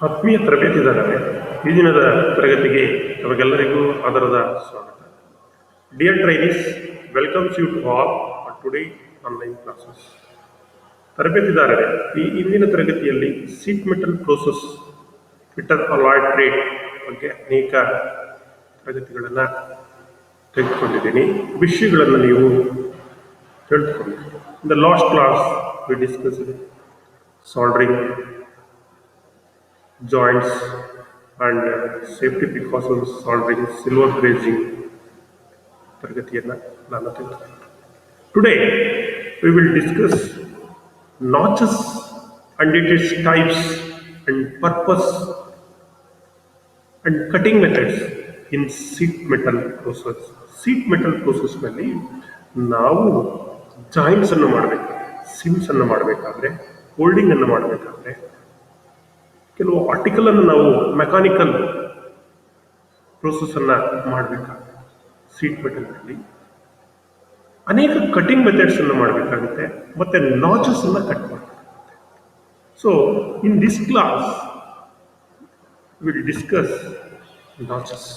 ಆತ್ಮೀಯ ತರಬೇತಿದಾರರೇ, ಈ ದಿನದ ತರಗತಿಗೆ ತಮಗೆಲ್ಲರಿಗೂ ಆದರದ ಸ್ವಾಗತ. Dear trainees, welcomes you to all for today online classes. ತರಬೇತಿದಾರರೇ, ಈ ಇಂದಿನ ತರಗತಿಯಲ್ಲಿ sheet metal process, metal allied trade ಬಗ್ಗೆ ಅನೇಕ ತರಗತಿಗಳನ್ನು ತೆಗೆದುಕೊಂಡಿದ್ದೀನಿ. ವಿಷಯಗಳನ್ನು ನೀವು ತಿಳಿದುಕೊಂಡಿದ್ದೀರಿ. In the last class we discussed soldering, joints and safety precautions, soldering, silver brazing ತರಗತಿಯನ್ನು ನಾನು ತೆಗೆದುಕೊಂಡೆ. Today we will discuss notches and its types and purpose and cutting methods in sheet metal process. Sheet metal process ನಲ್ಲಿ ನಾವು joints ಅನ್ನು ಮಾಡಬೇಕಾದ್ರೆ, Sims ಅನ್ನು ಮಾಡಬೇಕಾದ್ರೆ, holding ಅನ್ನು ಮಾಡಬೇಕಾದ್ರೆ, ಕೆಲವು ಆರ್ಟಿಕಲ್ ಅನ್ನು ನಾವು ಮೆಕ್ಯಾನಿಕಲ್ ಪ್ರೋಸೆಸ್ ಅನ್ನ ಮಾಡಬೇಕಾಗುತ್ತೆ. ಸೀಟ್ ಮೆಟಲ್ನಲ್ಲಿ ಅನೇಕ ಕಟಿಂಗ್ ಮೆಥಡ್ಸ್ ಅನ್ನು ಮಾಡಬೇಕಾಗುತ್ತೆ, ಮತ್ತೆ ನಾಚಸ್ ಅನ್ನ ಕಟ್ ಮಾಡಬೇಕಾಗುತ್ತೆ. So in this class will discuss notches.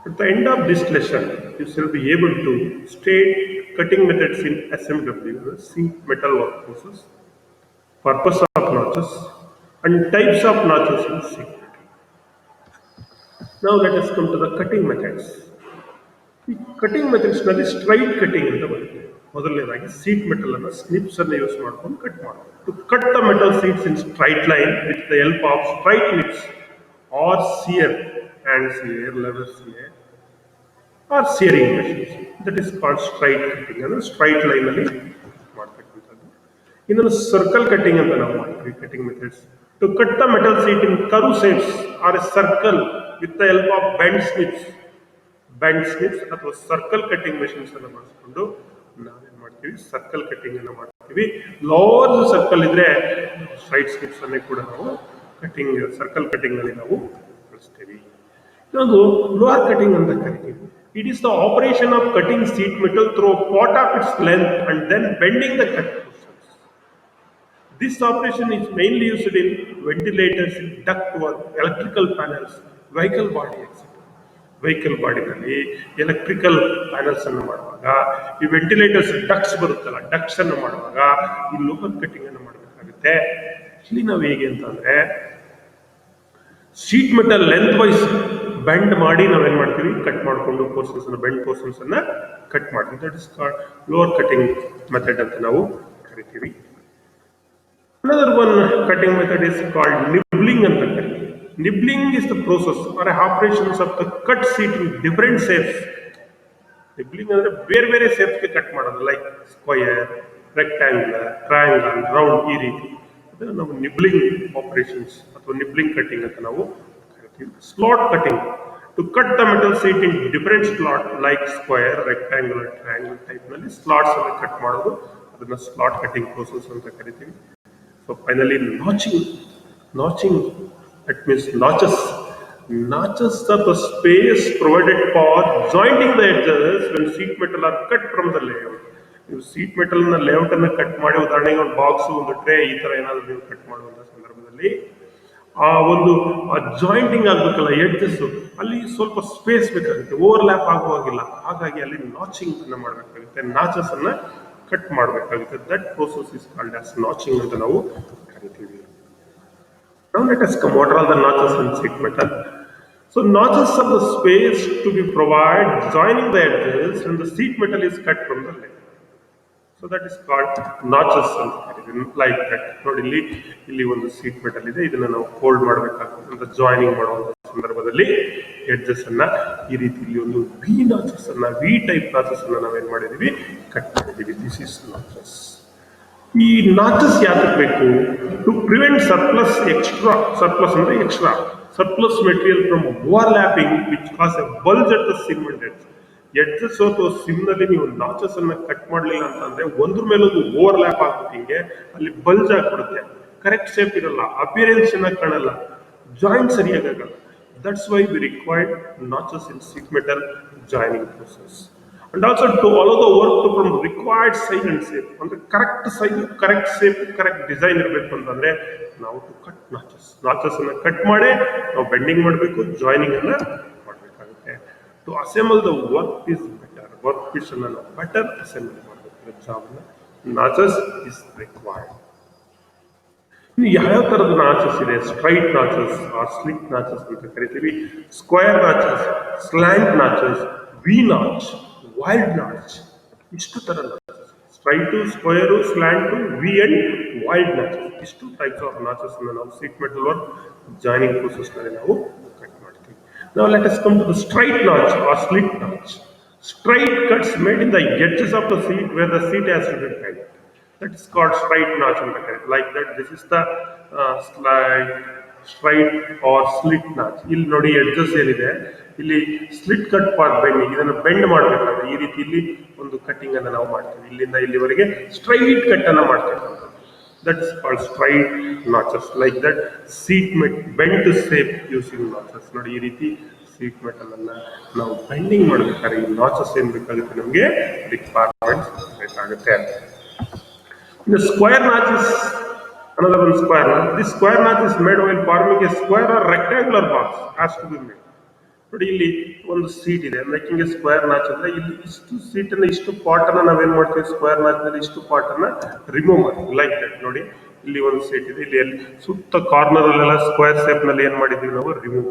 At the end of this lesson, you shall be able to state cutting methods in SMW, sheet metal work process, purpose of notches, and types of notches in sheet metal. Now let us come to the cutting methods. ಈ cutting methods ನಲ್ಲಿ straight cutting ಅಂತ ಬರುತ್ತೆ. ಮೊದಲನೇದಾಗಿ seat metal ಅನ್ನು ಸ್ನಿಪ್ಸ್ ಅನ್ನು use ಮಾಡ್ಕೊಂಡು cut ಮಾಡಬೇಕು. To cut the metal sheets in straight line with the help of straight snips or shear, hand shear, lever shear or shearing machines. That is called straight cutting. ಅಂದ್ರೆ straight line ಅಲ್ಲಿ ಮಾಡ್ತಕ್ಕಂಥದ್ದು. ಇನ್ನೊಂದು circle cutting ಅಂತ ನಾವು ಮಾಡ್ತೀವಿ. Cutting methods to cut the metal sheet in curve shapes or a circle with the help of bend snips ಅಥವಾ circle cutting machines ಅನ್ನು ಬಳಸಿಕೊಂಡು ನಾವೇನ್ ಮಾಡ್ತೀವಿ, ಸರ್ಕಲ್ ಕಟಿಂಗ್ ಅನ್ನು ಮಾಡ್ತೀವಿ. ಲಾರ್ಜ್ ಸರ್ಕಲ್ ಇದ್ರೆ ಸ್ಟ್ರೈಟ್ ಸ್ನಿಪ್ಸ್ ಅನ್ನೇ ಕೂಡ ನಾವು ಕಟಿಂಗ್, ಸರ್ಕಲ್ ಕಟಿಂಗ್ ನಲ್ಲಿ ನಾವು ಬಳಸ್ತೀವಿ. ಇನ್ನೊಂದು ಲೋವರ್ ಕಟಿಂಗ್ ಅಂತ ಕರಿತೀವಿ. It is the operation of cutting sheet metal through part of its length and then bending the cut portions. This operation is mainly used in ventilators, ductwork, electrical panels, vehicle body, etc. Vehicle ಬಾಡಿನಲ್ಲಿ electrical panels ಅನ್ನು ಮಾಡುವಾಗ, ಈ ventilators ducts ಬರುತ್ತಲ್ಲ, ducts ಅನ್ನು ಮಾಡುವಾಗ ಈ local cutting ಅನ್ನು ಮಾಡಬೇಕಾಗುತ್ತೆ. ಇಲ್ಲಿ ನಾವು ಹೇಗೆ ಅಂತಂದ್ರೆ, sheet metal lengthwise bend ಮಾಡಿ ನಾವೇನ್ ಮಾಡ್ತೀವಿ, ಕಟ್ ಮಾಡಿಕೊಂಡು ಪೋರ್ಷನ್ಸ್ ಅನ್ನು, ಬೆಂಡ್ ಪೋರ್ಷನ್ಸ್ ಅನ್ನ ಕಟ್ ಮಾಡ್ತೀವಿ. That is called louvre cutting method ಅಂತ ನಾವು ಕರಿತೀವಿ. Another one cutting method is called nibbling ಅಂತ ಕರಿತೀವಿ. Nibbling is the process or operations of the cut sheet in different shapes. Nibbling ಅಂದ್ರೆ ಬೇರೆ ಬೇರೆ ಶೇಪ್ಸ್ ಗೆ ಕಟ್ ಮಾಡೋದು, like square, rectangular, triangle, round, ಈ ರೀತಿ. ಅದನ್ನು ನಾವು ನಿಬ್ಲಿಂಗ್ ಆಪರೇಷನ್ಸ್ ಅಥವಾ ನಿಬ್ಲಿಂಗ್ ಕಟಿಂಗ್ ಅಂತ ನಾವು ಕರಿತೀವಿ. Slot cutting to cut the metal sheet in different slot like square, rectangular, triangle type ನಲ್ಲಿ ಸ್ಲಾಟ್ಸ್ ಅನ್ನು ಕಟ್ ಮಾಡೋದು, ಅದನ್ನ ಸ್ಲಾಟ್ ಕಟಿಂಗ್ ಪ್ರೋಸೆಸ್ ಅಂತ ಕರಿತೀವಿ. So finally, notching, that means notches. Notches are the space provided for jointing the edges when sheet metal are cut from the layout. ನೀವು seat metal ನ layout ಅನ್ನು cut ಮಾಡಿ, ಉದಾಹರಣೆಗೆ ಒಂದು ಬಾಕ್ಸ್, ಒಂದು tray, ಈ ತರ ಏನಾದ್ರು ನೀವು ಕಟ್ ಮಾಡುವಂತ ಸಂದರ್ಭದಲ್ಲಿ ಆ ಜಾಯಿಂಟಿಂಗ್ ಆಗ್ಬೇಕಲ್ಲ ಎಡ್ಜಸ್, ಅಲ್ಲಿ ಸ್ವಲ್ಪ ಸ್ಪೇಸ್ ಬೇಕಾಗುತ್ತೆ, ಓವರ್ಲ್ಯಾಪ್ ಆಗುವಾಗಿಲ್ಲ. ಹಾಗಾಗಿ ಅಲ್ಲಿ ನಾಚಿಂಗ್ ಅನ್ನ ಮಾಡಬೇಕಾಗುತ್ತೆ, ನಾಚಸ್ ಅನ್ನ ಕಟ್ ಮಾಡಬೇಕಾಗುತ್ತೆ. That process is called as ನಾಚಿಂಗ್ ಅಂತ ನಾವು ಕರಿತೀವಿ. Now let us come, what are the notches in sheet metal? So notches are the space to be provided joining the edges when the sheet metal is cut from the layer. So that is called notches ಅಂತ ಕರಿತೀವಿ. Like that ನೋಡಿ, ಇಲ್ಲಿ ಒಂದು seat metal ಇದೆ, ಇದನ್ನ ನಾವು fold ಮಾಡಬೇಕಾಗುತ್ತೆ ಅಂತ ಜಾಯಿನಿಂಗ್ ಮಾಡುವಂತ ಸಂದರ್ಭದಲ್ಲಿ ಎಡ್ಜಸ್ ಅನ್ನ ಈ ರೀತಿ ಇಲ್ಲಿ ಒಂದು ವಿ ನಾಚಸ್ ಅನ್ನ, ವಿ ಟೈಪ್ ನಾಚಸ್ ಅನ್ನ ನಾವೇನ್ ಮಾಡಿದೀವಿ, ಕಟ್ ಮಾಡಿದೀವಿ. This is notches. ಈ ನಾಚಸ್ ಯಾಕೆ ಬೇಕು? ಟು ಪ್ರಿವೆಂಟ್ ಸರ್ಪ್ಲಸ್ ಅಂದ್ರೆ extra surplus material from overlapping which cause a bulge at the seam and edges ಅಥವಾ ಸಿಮ್ ನಲ್ಲಿ ನೀವು ನಾಚಸ್ ಅನ್ನ ಕಟ್ ಮಾಡಲಿಲ್ಲ ಅಂತಂದ್ರೆ ಒಂದ್ರ ಮೇಲೊಂದು ಓವರ್ಲ್ಯಾಪ್ ಆಗ್ಬಿಟ್ಟು ಹಿಂಗೆ ಅಲ್ಲಿ ಬಲ್ಜ್ ಆಗ್ಬಿಡುತ್ತೆ, ಕರೆಕ್ಟ್ ಶೇಪ್ ಇರಲ್ಲ, ಅಪಿಯರೆನ್ಸ್ ಚೆನ್ನಾಗಿ ಕಾಣಲ್ಲ, joint ಸರಿಯಾಗಲ್ಲ. That's why we require notches in sheet metal joining process. and also to allow the work to from required size and shape. ಅಂದ್ರೆ correct size, correct shape, correct design ಇರಬೇಕು ಅಂತಂದ್ರೆ ನಾವು to cut notches ಅನ್ನ cut ಮಾಡಿ ನಾವು bending ಮಾಡಬೇಕು, joining ಅನ್ನ ಮಾಡಬೇಕಾಗುತ್ತೆ. To assemble the work piece better, work piece ಅನ್ನ ನಾವು ಬೆಟರ್ ಅಸೆಂಬಲ್ ಮಾಡಬೇಕು. Job notches is required. ಇನ್ನು ಯಾವ್ಯಾವ ತರದ ನಾಚಸ್ ಇದೆ? ಸ್ಟ್ರೈಟ್ ನಾಚಸ್, ಸ್ಲಿಟ್ ನಾಚಸ್ ಅಂತ ಕರಿತೀವಿ, square notches, slant notches, V notch, wild notch. ಇಷ್ಟು ತರ notches, straight, square, slant, V and wild notches. ಇಷ್ಟು ಟೈಪ್ಸ್ ಆಫ್ ನಾಚಸ್ ಅನ್ನು ನಾವು sheet metal work joining process ನಲ್ಲಿ ನಾವು ಕಟ್ ಮಾಡ್ತೀವಿ. ನಾವು let us come to the straight notch or slit notch. Straight cuts made in the edges of the seat where the seat has to be bent. That is called straight notch ಅಂತ ಕರೀತಾರೆ. Like that, this is the straight or slit notch. ಇಲ್ಲಿ ನೋಡಿ edges ಏನಿದೆ, ಇಲ್ಲಿ slit cut for bending. ಇದನ್ನು bend ಮಾಡಬೇಕಾದ್ರೆ ಈ ರೀತಿ ಇಲ್ಲಿ ಒಂದು ಕಟಿಂಗ್ ಅನ್ನು ನಾವು ಮಾಡ್ತೀವಿ. ಇಲ್ಲಿಂದ ಇಲ್ಲಿವರೆಗೆ ಸ್ಟ್ರೈಟ್ ಕಟ್ ಅನ್ನ ಮಾಡ್ತೇವೆ. That is called straight notches. Like that, seat bent shape using notches. ನೋಡಿ ಈ ರೀತಿ ಸೀಟ್ ಮೆಟಲ್ ಅನ್ನ ನಾವು ಬೆಂಡಿಂಗ್ ಮಾಡಬೇಕಾದ್ರೆ ಈ ನಾಚಸ್ ಏನ್ ಬೇಕಾಗುತ್ತೆ, ನಮಗೆ ರಿಕ್ವೈರ್ಮೆಂಟ್ಸ್ ಬೇಕಾಗುತ್ತೆ. ಇನ್ನು square notches, another one square notch. This square notch is made while forming a square or rectangular box has to be made. ನೋಡಿ ಇಲ್ಲಿ ಒಂದು ಸೀಟ್ ಇದೆ, ಮೇಕಿಂಗ್ ಎ ಸ್ಕ್ವೇರ್ ನಾಚ್ ಅಂದ್ರೆ ಇಲ್ಲಿ ಇಷ್ಟು ಸೀಟ್ ಅನ್ನ, ಇಷ್ಟು ಪಾರ್ಟ್ ಅನ್ನ ನಾವೇನ್ ಮಾಡ್ತೀವಿ, ಸ್ಕ್ವೇರ್ ನಾಚ್ ನಲ್ಲಿ ಇಷ್ಟು ಪಾರ್ಟ್ ಅನ್ನ ರಿಮೂವ್ ಮಾಡ್ತೀವಿ. ಲೈಕ್ ದಟ್ ನೋಡಿ ಇಲ್ಲಿ ಒಂದು ಸೀಟ್ ಇದೆ, ಇಲ್ಲಿ ಸುತ್ತ ಕಾರ್ನರ್ ಅಲ್ಲೆಲ್ಲ ಸ್ಕ್ವೇರ್ ಶೇಪ್ ನಲ್ಲಿ ಏನ್ ಮಾಡಿದೀವಿ ನಾವು, ರಿಮೂವ್.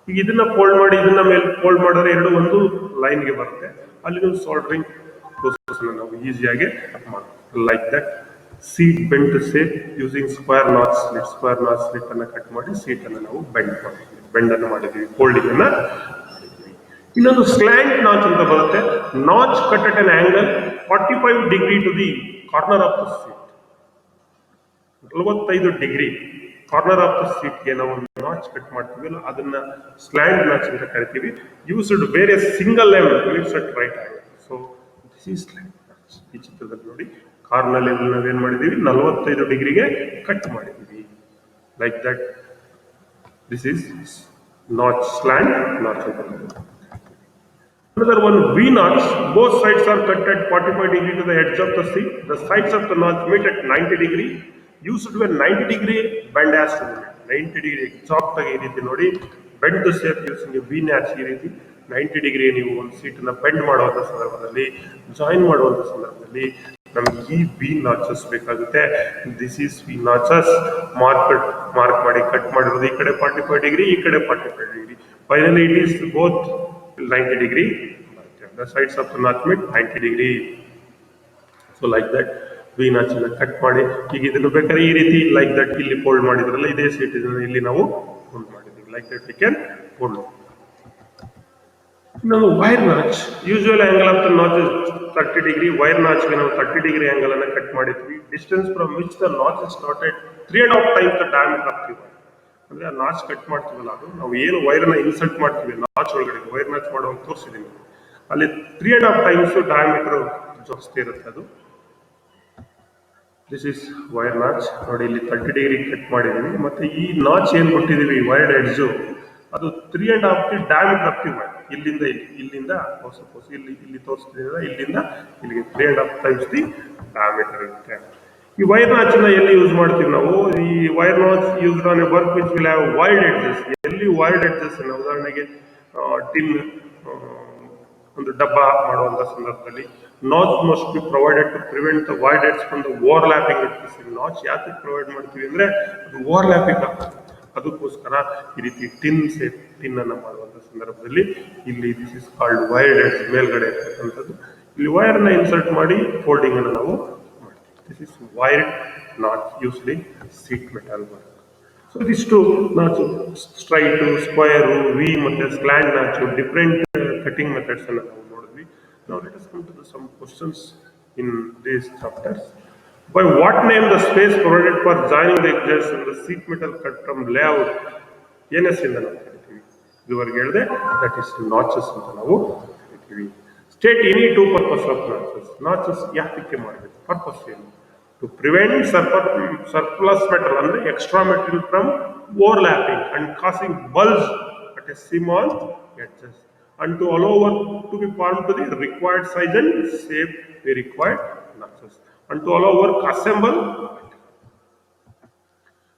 ಈಗ ಇದನ್ನ ಫೋಲ್ಡ್ ಮಾಡಿ ಇದನ್ನ ಮೇಲೆ ಫೋಲ್ಡ್ ಮಾಡಿದ್ರೆ ಎರಡು ಒಂದು ಲೈನ್ಗೆ ಬರುತ್ತೆ. ಅಲ್ಲಿ ಒಂದು ಸಾಲ್ಡರಿಂಗ್ ಪ್ರೋಸೆಸ್ ನಾವು ಈಸಿಯಾಗಿ ಮಾಡ್ತೀವಿ. Like that seat bent shape using square notch slit. Square notch slit ಅನ್ನ ಕಟ್ ಮಾಡಿ ಸೀಟ್ ಅನ್ನ ನಾವು ಬೆಂಡ್ ಅನ್ನು ಮಾಡಿದೀವಿ, ಫೋಲ್ಡಿಂಗ್ ಅನ್ನ ಮಾಡಿದೀವಿ. ಇನ್ನೊಂದು ಸ್ಲ್ಯಾಂಟ್ ನಾಚ್ ಅಂತ ಬರುತ್ತೆ. Notch cut at an angle 45 degree to the corner of the sheet. 45 degree corner of the ಸೀಟ್ಗೆ ನಾವು ನಾಚ್ ಕಟ್ ಮಾಡ್ತೀವಿ, ಅದನ್ನ ಸ್ಲ್ಯಾಂಟ್ ನಾಚ್ ಅಂತ ಕರಿತೀವಿ. ಯೂಸ್ಡ್ ಬೇರೆ single M lives at right angle. So this is slant notch. ಈ ಚಿತ್ರದಲ್ಲಿ ನೋಡಿ ಕಾರ್ನಲ್ಲಿ ನಾವೇನ್ ಮಾಡಿದೀವಿ, 45 ಡಿಗ್ರಿಗೆ ಕಟ್ ಮಾಡಿದೀವಿ. Like that, this is notch, slant notch ಅಂತ. Another one, V notch. Both sides are cut at 45 degree to the edge of the seat. The sides of the notch meet at 90 degree. Used to a 90 degree bend has to be 90 degree exact ಆಗಿ ಈ ರೀತಿ ನೋಡಿ bend shape using V notch. ಈ ರೀತಿ 90 degree ನೀವು ಒಂದು seat ಅನ್ನ bend ಮಾಡುವಂತ ಸಂದರ್ಭದಲ್ಲಿ, ಜಾಯಿನ್ ಮಾಡುವಂತ ಸಂದರ್ಭದಲ್ಲಿ ನಮ್ಗೆ ಈ ವಿ ನಾಚಸ್ ಬೇಕಾಗುತ್ತೆ. This is V notches. Mark ಮಾಡಿ ಕಟ್ ಮಾಡಿರೋದು ಈ ಕಡೆ 45 ಡಿಗ್ರಿ, ಈ ಕಡೆ 45 degree. Finally it is both 90 degree. The sides of the notch meet 90 degree. So like that, V notch ಅನ್ನ ಕಟ್ ಮಾಡಿ ಈಗ ಇದನ್ನು ಬೇಕಾದ್ರೆ ಈ ರೀತಿ ಲೈಕ್ ದಟ್ ಇಲ್ಲಿ ಫೋಲ್ಡ್ ಮಾಡಿದ್ರಲ್ಲ, ಇದೇ ಸೀಟ್ ಇಲ್ಲಿ ನಾವು ಫೋಲ್ಡ್ ಮಾಡಿದ್ದೀವಿ. Like that we can fold. ನಾವು wire notch, usual angle of the notch is 30 degree. Wire ನಾಚ್ಗೆ ನಾವು 30 ಡಿಗ್ರಿ ಆಂಗಲ್ ಅನ್ನ ಕಟ್ ಮಾಡಿದ್ವಿ. Distance from which the notch is started 3.5 times the diameter of the wire. ಅಂದ್ರೆ ಆ notch cut ಮಾಡ್ತೀವಲ್ಲ, ಅದು ನಾವು ಏನು ವೈರ್ ನ ಇನ್ಸರ್ಟ್ ಮಾಡ್ತೀವಿ ನಾಚ್ ಒಳಗಡೆ, ವೈರ್ ನಾಚ್ ಮಾಡುವಾಗ ತೋರಿಸಿದೀನಿ ಅಲ್ಲಿ 3.5 times ಡಯಾಮೀಟರ್ ಜಾಸ್ತಿ ಇರುತ್ತೆ ಅದು. This is wire notch. ನೋಡಿ ಇಲ್ಲಿ 30 ಡಿಗ್ರಿ ಕಟ್ ಮಾಡಿದೀವಿ, ಮತ್ತೆ ಈ ನಾಚ್ ಏನ್ ಕೊಟ್ಟಿದೀವಿ ವೈರ್ಡ್ ಎಡ್ಜು, ಅದು 3.5 ಡಯಾಮೀಟರ್ ಆಫ್ ದಿ ವೈರ್. ಇಲ್ಲಿಂದ ಸಪೋಸ್ ಇಲ್ಲಿ ತೋರಿಸ್ತಿದ್ದೀರ, ಇಲ್ಲಿಂದ ಇಲ್ಲಿಗೆ 3.5 times ದಿ ಡಯಾಮೀಟರ್ ಇರುತ್ತೆ. ಈ ವೈರ್ ನಾಚ್ ಅನ್ನ ಎಲ್ಲಿ ಯೂಸ್ ಮಾಡ್ತೀವಿ ನಾವು? ಈ wire notch use on a work which will have wild edges. ಎಲ್ಲಿ ವೈಲ್ಡ್ ಎಡ್ಜಸ್, ಉದಾಹರಣೆಗೆ ಟಿನ್ ಒಂದು ಡಬ್ಬ ಮಾಡುವಂತ ಸಂದರ್ಭದಲ್ಲಿ notch must be provided to prevent the wild edge from the overlapping edges. Notch ಯಾಕೆ ಪ್ರೊವೈಡ್ ಮಾಡ್ತೀವಿ ಅಂದ್ರೆ ಅದು ಓವರ್ಲ್ಯಾಪಿಂಗ್ ಆಗ್ತದೆ, ಅದಕ್ಕೋಸ್ಕರ ಈ ರೀತಿ ಟಿನ್ ಅನ್ನ ಮಾಡುವಂತ ಸಂದರ್ಭದಲ್ಲಿ ಇಲ್ಲಿ this is called wild edge. ಮೇಲ್ಗಡೆ ಇರ್ತಕ್ಕಂಥದ್ದು ಇಲ್ಲಿ ವೈರ್ ನ ಇನ್ಸರ್ಟ್ ಮಾಡಿ ಫೋಲ್ಡಿಂಗ್ ಅನ್ನು ನಾವು ಮಾಡ್ತೀವಿ. This is wired notch used in seat metal work. So ಇದಿಷ್ಟು ನಾಚು, ಸ್ಟ್ರೈಟು, ಸ್ಕ್ವೈರು, ವಿ ಮತ್ತೆ ಸ್ಲ್ಯಾಂಟ್ ನಾಚು, ಡಿಫರೆಂಟ್ ಕಟಿಂಗ್ ಮೆಥಡ್ಸ್ ಅನ್ನು ನಾವು ನೋಡಿದ್ವಿ. Now let us come to some questions in these chapters. By what name the space provided for joining the edges in the sheet metal cut from layout NS ಇಂದ ನಾವು ಕರಿತೀವಿ. ಇದುವರೆಗೆ ಹೇಳಿದೆ that is notches ಅಂತ ನಾವು ಕರಿತೀವಿ. State any two purpose of notches. Notches ಯಾಕೆ ಮಾಡಬೇಕು? ಪರ್ಪಸ್ ಏನು? ಟು ಪ್ರಿವೆಂಟ್ ಸರ್ಪ್ಲಸ್ ಮೆಟಲ್ ಅಂದ್ರೆ extra material from overlapping and causing ಬಲ್ಸ್ at A sim on edges. and to allow work to be formed to the required size and shape the required notches, and to allow work assemble.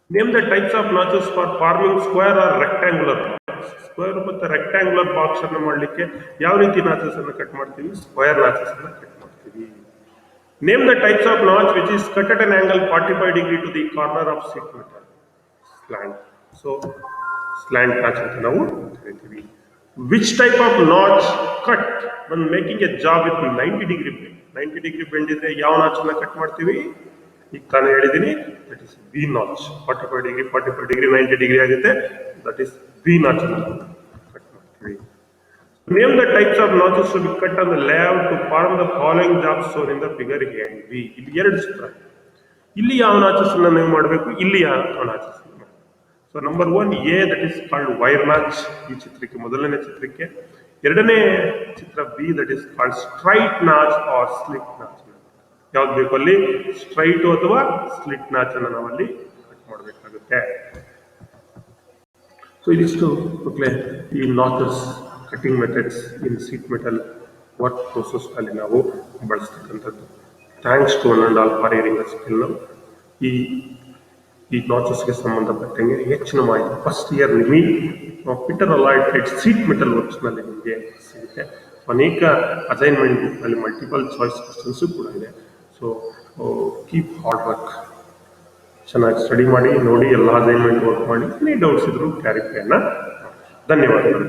Name the types of notches for forming square or rectangular box. Square ಮತ್ತು rectangular box ಅನ್ನು ಮಾಡಲಿಕ್ಕೆ ಯಾವ ರೀತಿ notches ಅನ್ನು cut ಮಾಡ್ತೀವಿ? Square notches ಅನ್ನು cut ಮಾಡ್ತೀವಿ. Name the types of notch which is cut at an angle 45 degree to the corner of sheet metal. Slant. So slant notch ಅಂತ ನಾವು ಕರಿತೀವಿ. Which type of notch cut when making a job with 90 degree bend? 90 degree bend ಇದ್ರೆ ಯಾವ notch ಅನ್ನ cut ಮಾಡ್ತೀವಿ? ಈಗ ತಾನೇ ಹೇಳಿದ್ದೀನಿ, that is V notch. 45 degree 90 degree ಆಗುತ್ತೆ, ದಟ್ ಇಸ್ ಬಿ ನಾಚ್ ಅನ್ನು ಕಟ್ ಮಾಡ್ತೀವಿ. Name the types of notches to be cut on the layout to form the following jobs shown in the figure A and B. ಇಲ್ಲಿ ಎರಡು ಚಿತ್ರ, ಇಲ್ಲಿ ಯಾವ notches ಅನ್ನ ನೀವು ಮಾಡಬೇಕು, ಇಲ್ಲಿ ಯಾವ notches. So number 1 A, that is called wire notch. ಈ ಚಿತ್ರಕ್ಕೆ ಮೊದಲನೇ ಚಿತ್ರಕ್ಕೆ. ಎರಡನೇ ಚಿತ್ರ B, that is called straight notch or slit notch. ಯಾವ್ದು ಬೇಕು ಅಲ್ಲಿ, ಸ್ಟ್ರೈಟ್ ಅಥವಾ ಸ್ಲಿಟ್ ನಾಚ್ ಅನ್ನು ನಾವಲ್ಲಿ ಕಟ್ ಮಾಡಬೇಕಾಗುತ್ತೆ. ಸೊ ಇದಿಷ್ಟು ಮಕ್ಕಳೇ ಈ notches cutting methods in sheet metal work process ಅಲ್ಲಿ ನಾವು ಬಳಸ್ತಕ್ಕಂಥದ್ದು. Thanks to one and all for hearing the skill. ಈ ನಾಚಸ್ಗೆ ಸಂಬಂಧಪಟ್ಟಂಗೆ ಹೆಚ್ಚಿನ ಮಾಹಿತಿ first year fitter allied sheet metal ವರ್ಕ್ಸ್ನಲ್ಲಿ ನಿಮಗೆ ಸಿಗುತ್ತೆ. ಅನೇಕ ಅಸೈನ್ಮೆಂಟ್ ಅಲ್ಲಿ ಮಲ್ಟಿಪಲ್ ಚಾಯ್ಸ್ ಕ್ವಶನ್ಸು ಕೂಡ ಇದೆ. ಸೊ ಕೀಪ್ ಹಾರ್ಡ್ ವರ್ಕ್, ಚೆನ್ನಾಗಿ ಸ್ಟಡಿ ಮಾಡಿ, ನೋಡಿ, ಎಲ್ಲ ಅಸೈನ್ಮೆಂಟ್ ವರ್ಕ್ ಮಾಡಿ. ಏನೇ ಡೌಟ್ಸ್ ಇದ್ರು ಕ್ಲಾರಿಫೈನ. ಧನ್ಯವಾದಗಳು.